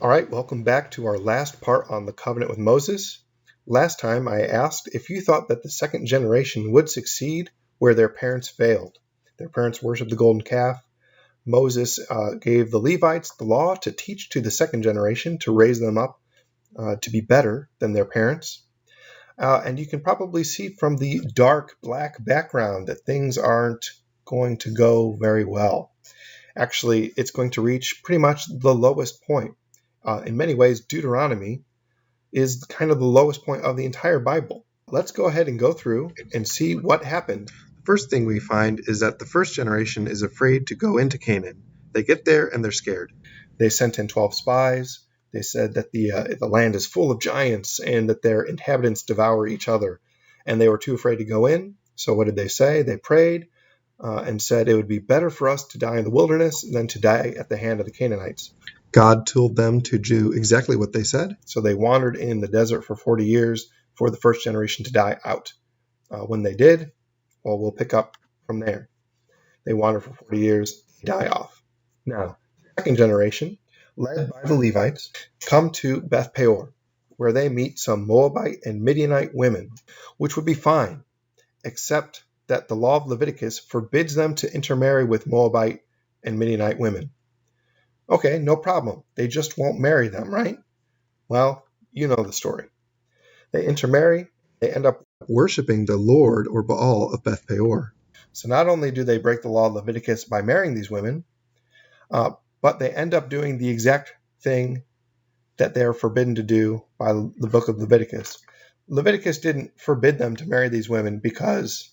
All right, welcome back to our last part on the covenant with Moses. Last time I asked if you thought that the second generation would succeed where their parents failed. Their parents worshiped the golden calf. Moses gave the Levites the law to teach to the second generation to raise them up to be better than their parents. And you can probably see from the dark black background that things aren't going to go very well. Actually, it's going to reach pretty much the lowest point. In many ways, Deuteronomy is kind of the lowest point of the entire Bible. Let's go ahead and go through and see what happened. The first thing we find is that the first generation is afraid to go into Canaan. They get there and they're scared. They sent in 12 spies. They said that the land is full of giants and that their inhabitants devour each other. And they were too afraid to go in. So what did they say? They prayed and said it would be better for us to die in the wilderness than to die at the hand of the Canaanites. God told them to do exactly what they said. So they wandered in the desert for 40 years for the first generation to die out. When they did, well, we'll pick up from there. They wandered for 40 years, die off. Now, the second generation, led by the Levites, come to Beth Peor, where they meet some Moabite and Midianite women, which would be fine, except that the law of Leviticus forbids them to intermarry with Moabite and Midianite women. Okay, no problem. They just won't marry them, right? Well, you know the story. They intermarry, they end up worshiping the Lord or Baal of Beth Peor. So not only do they break the law of Leviticus by marrying these women, but they end up doing the exact thing that they are forbidden to do by the book of Leviticus. Leviticus didn't forbid them to marry these women because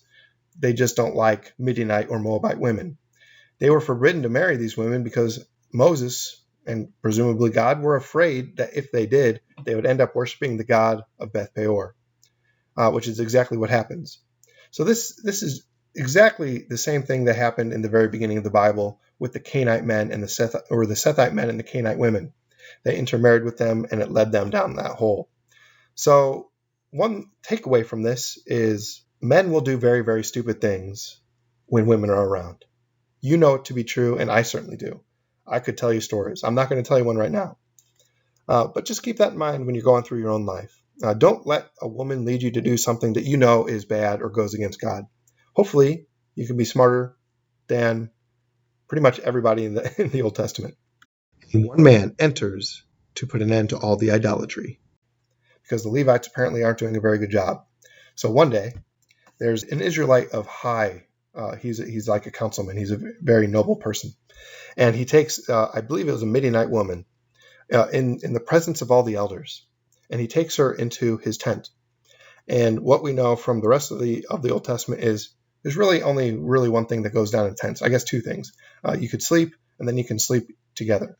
they just don't like Midianite or Moabite women. They were forbidden to marry these women because Moses and presumably God were afraid that if they did, they would end up worshiping the god of Beth Peor, which is exactly what happens. So this is exactly the same thing that happened in the very beginning of the Bible with the Canaanite men and the Sethite men and the Canaanite women. They intermarried with them, and it led them down that hole. So one takeaway from this is men will do very, very stupid things when women are around. You know it to be true, and I certainly do. I could tell you stories. I'm not going to tell you one right now. But just keep that in mind when you're going through your own life. Don't let a woman lead you to do something that you know is bad or goes against God. Hopefully, you can be smarter than pretty much everybody in the Old Testament. And one man enters to put an end to all the idolatry, because the Levites apparently aren't doing a very good job. So one day, there's an Israelite of high. He's like a councilman. He's a very noble person. And he takes, I believe it was a Midianite woman, in the presence of all the elders. And he takes her into his tent. And what we know from the rest of the Old Testament is there's really only one thing that goes down in tents. I guess two things. You could sleep, and then you can sleep together.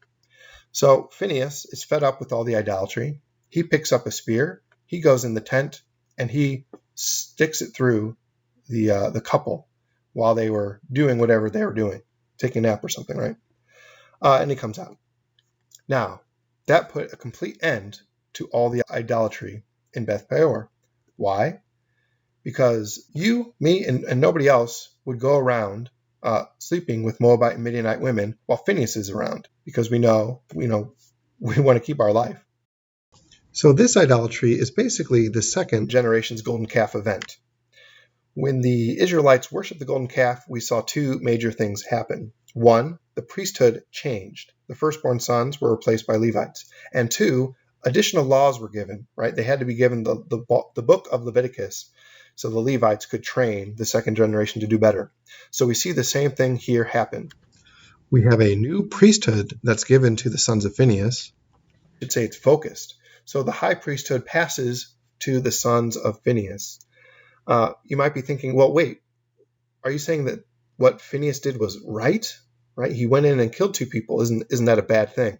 So Phinehas is fed up with all the idolatry. He picks up a spear. He goes in the tent, and he sticks it through the couple while they were doing whatever they were doing, taking a nap or something, right? And he comes out. Now, that put a complete end to all the idolatry in Beth Peor. Why? Because you, me, and nobody else would go around sleeping with Moabite and Midianite women while Phinehas is around, because we know we want to keep our life. So this idolatry is basically the second generation's golden calf event. When the Israelites worshiped the golden calf, we saw two major things happen. One, the priesthood changed. The firstborn sons were replaced by Levites. And two, additional laws were given, right? They had to be given the book of Leviticus so the Levites could train the second generation to do better. So we see the same thing here happen. We have a new priesthood that's given to the sons of Phinehas. I should say it's focused. So the high priesthood passes to the sons of Phinehas. You might be thinking, well, wait, are you saying that what Phinehas did was right? Right? He went in and killed two people. Isn't that a bad thing?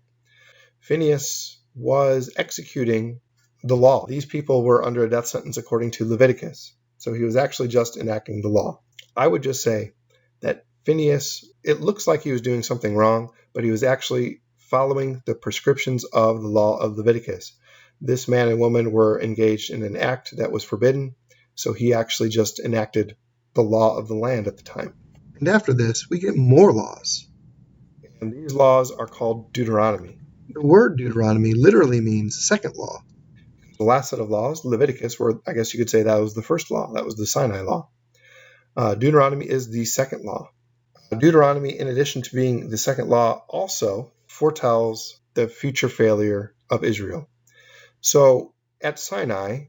Phinehas was executing the law. These people were under a death sentence according to Leviticus. So he was actually just enacting the law. I would just say that Phinehas, it looks like he was doing something wrong, but he was actually following the prescriptions of the law of Leviticus. This man and woman were engaged in an act that was forbidden, so he actually just enacted the law of the land at the time. And after this, we get more laws. And these laws are called Deuteronomy. The word Deuteronomy literally means second law. The last set of laws, Leviticus, where I guess you could say that was the first law. That was the Sinai law. Deuteronomy is the second law. Deuteronomy, in addition to being the second law, also foretells the future failure of Israel. So at Sinai,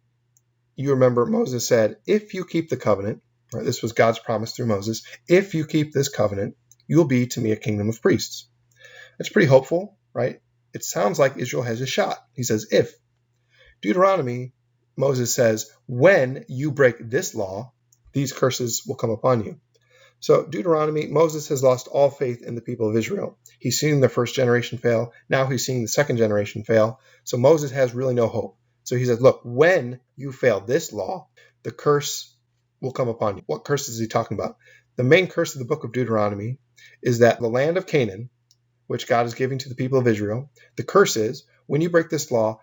you remember Moses said, if you keep the covenant, right, this was God's promise through Moses, if you keep this covenant, you'll be to me a kingdom of priests. It's pretty hopeful, right? It sounds like Israel has a shot. He says, if. Deuteronomy, Moses says, when you break this law, these curses will come upon you. So Deuteronomy, Moses has lost all faith in the people of Israel. He's seen the first generation fail. Now he's seeing the second generation fail. So Moses has really no hope. So he says, look, when you fail this law, the curse will come upon you. What curse is he talking about? The main curse of the book of Deuteronomy is that the land of Canaan, which God is giving to the people of Israel, the curse is, when you break this law,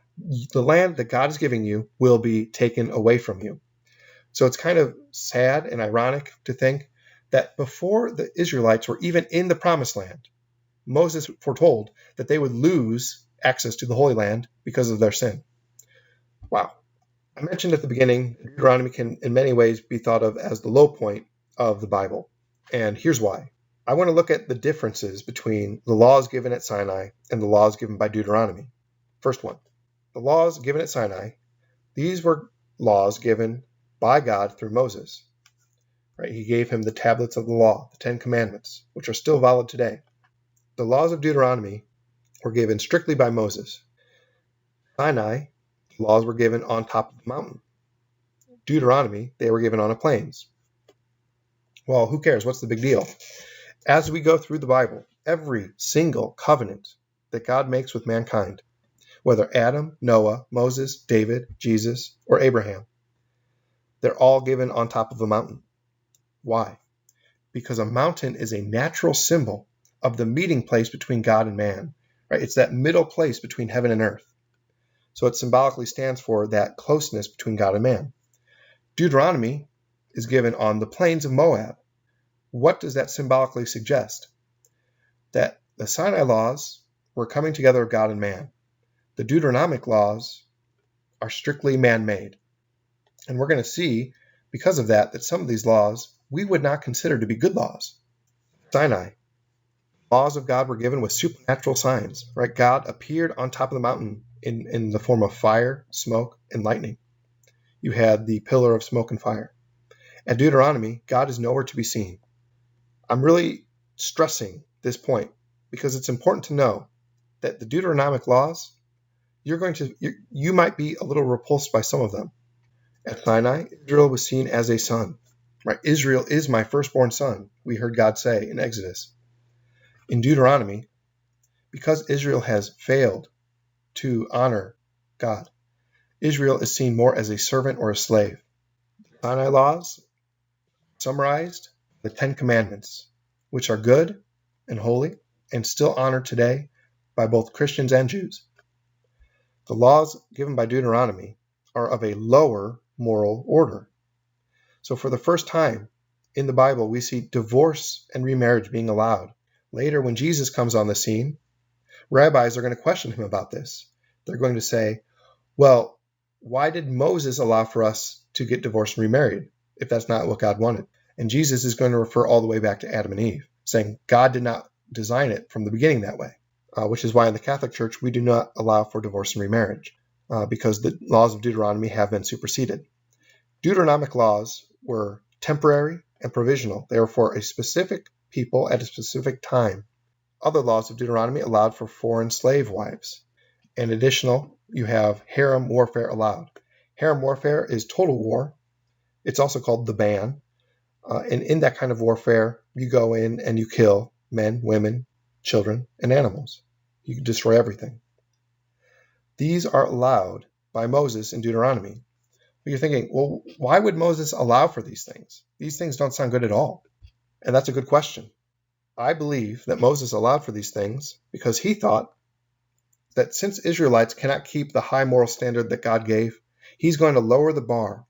the land that God is giving you will be taken away from you. So it's kind of sad and ironic to think that before the Israelites were even in the promised land, Moses foretold that they would lose access to the Holy Land because of their sin. Wow. I mentioned at the beginning, Deuteronomy can in many ways be thought of as the low point of the Bible. And here's why. I want to look at the differences between the laws given at Sinai and the laws given by Deuteronomy. First one, the laws given at Sinai, these were laws given by God through Moses. Right? He gave him the tablets of the law, the 10 Commandments, which are still valid today. The laws of Deuteronomy were given strictly by Moses. Sinai, the laws were given on top of the mountain. Deuteronomy, they were given on a plains. Well, who cares? What's the big deal? As we go through the Bible, every single covenant that God makes with mankind, whether Adam, Noah, Moses, David, Jesus, or Abraham, they're all given on top of a mountain. Why? Because a mountain is a natural symbol of the meeting place between God and man. Right? It's that middle place between heaven and earth. So it symbolically stands for that closeness between God and man. Deuteronomy is given on the plains of Moab. What does that symbolically suggest? That the Sinai laws were coming together of God and man. The Deuteronomic laws are strictly man-made. And we're going to see, because of that some of these laws we would not consider to be good laws. Sinai, laws of God were given with supernatural signs, right? God appeared on top of the mountain in the form of fire, smoke, and lightning. You had the pillar of smoke and fire. At Deuteronomy, God is nowhere to be seen. I'm really stressing this point because it's important to know that the Deuteronomic laws, you might be a little repulsed by some of them. At Sinai, Israel was seen as a son. Right? Israel is my firstborn son, we heard God say in Exodus. In Deuteronomy, because Israel has failed to honor God, Israel is seen more as a servant or a slave. Sinai laws summarized the 10 Commandments, which are good and holy and still honored today by both Christians and Jews. The laws given by Deuteronomy are of a lower moral order. So for the first time in the Bible, we see divorce and remarriage being allowed. Later, when Jesus comes on the scene, rabbis are going to question him about this. They're going to say, well, why did Moses allow for us to get divorced and remarried if that's not what God wanted? And Jesus is going to refer all the way back to Adam and Eve, saying God did not design it from the beginning that way, which is why in the Catholic Church we do not allow for divorce and remarriage because the laws of Deuteronomy have been superseded. Deuteronomic laws were temporary and provisional. They were for a specific people at a specific time. Other laws of Deuteronomy allowed for foreign slave wives. And additional, you have harem warfare allowed. Harem warfare is total war. It's also called the ban. And in that kind of warfare, you go in and you kill men, women, children, and animals. You destroy everything. These are allowed by Moses in Deuteronomy. But you're thinking, well, why would Moses allow for these things? These things don't sound good at all. And that's a good question. I believe that Moses allowed for these things because he thought that since Israelites cannot keep the high moral standard that God gave, he's going to lower the bar.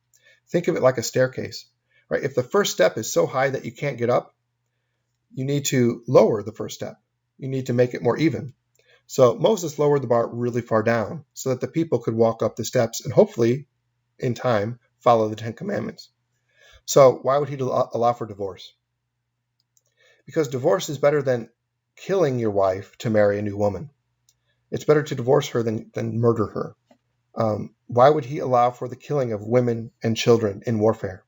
Think of it like a staircase, right? If the first step is so high that you can't get up, you need to lower the first step. You need to make it more even. So Moses lowered the bar really far down so that the people could walk up the steps and hopefully, in time, follow the Ten Commandments. So why would he allow for divorce? Because divorce is better than killing your wife to marry a new woman. It's better to divorce her than murder her. Why would he allow for the killing of women and children in warfare?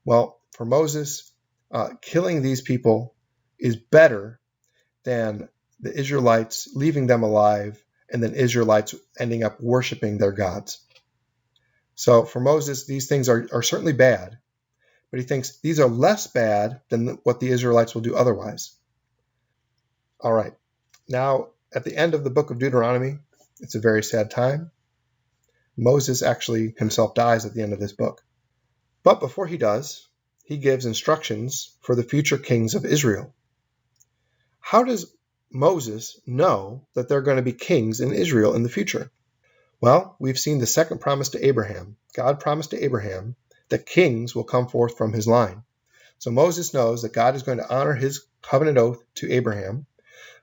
Well, for Moses, killing these people is better than the Israelites leaving them alive and then Israelites ending up worshiping their gods. So for Moses, these things are certainly bad, but he thinks these are less bad than what the Israelites will do otherwise. All right, now at the end of the book of Deuteronomy, it's a very sad time. Moses actually himself dies at the end of this book. But before he does, he gives instructions for the future kings of Israel. How does Moses know that there are going to be kings in Israel in the future? Well, we've seen the second promise to Abraham. God promised to Abraham that kings will come forth from his line. So Moses knows that God is going to honor his covenant oath to Abraham.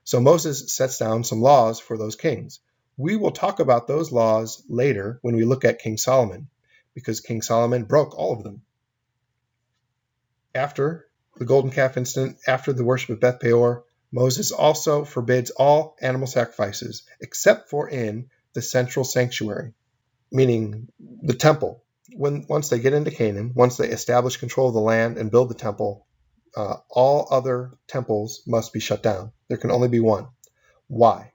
So Moses sets down some laws for those kings. We will talk about those laws later when we look at King Solomon, because King Solomon broke all of them. After the golden calf incident, after the worship of Beth Peor, Moses also forbids all animal sacrifices except for in the central sanctuary, meaning the temple. Once they get into Canaan, once they establish control of the land and build the temple, all other temples must be shut down. There can only be one. Why?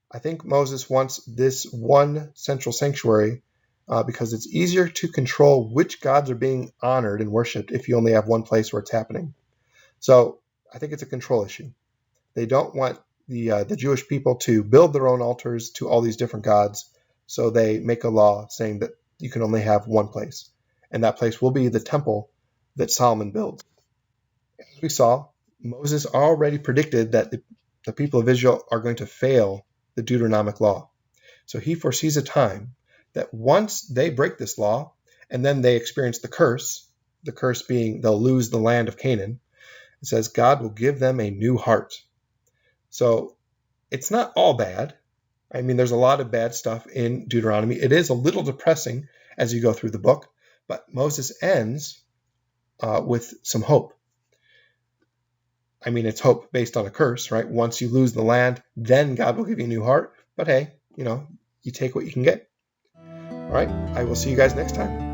I think Moses wants this one central sanctuary because it's easier to control which gods are being honored and worshipped if you only have one place where it's happening. So I think it's a control issue. They don't want the Jewish people to build their own altars to all these different gods, so they make a law saying that you can only have one place, and that place will be the temple that Solomon builds. As we saw, Moses already predicted that the people of Israel are going to fail the Deuteronomic law. So he foresees a time that once they break this law and then they experience the curse being they'll lose the land of Canaan, it says God will give them a new heart. So it's not all bad. I mean, there's a lot of bad stuff in Deuteronomy. It is a little depressing as you go through the book, but Moses ends with some hope. I mean, it's hope based on a curse, right? Once you lose the land, then God will give you a new heart. But hey, you take what you can get. All right, I will see you guys next time.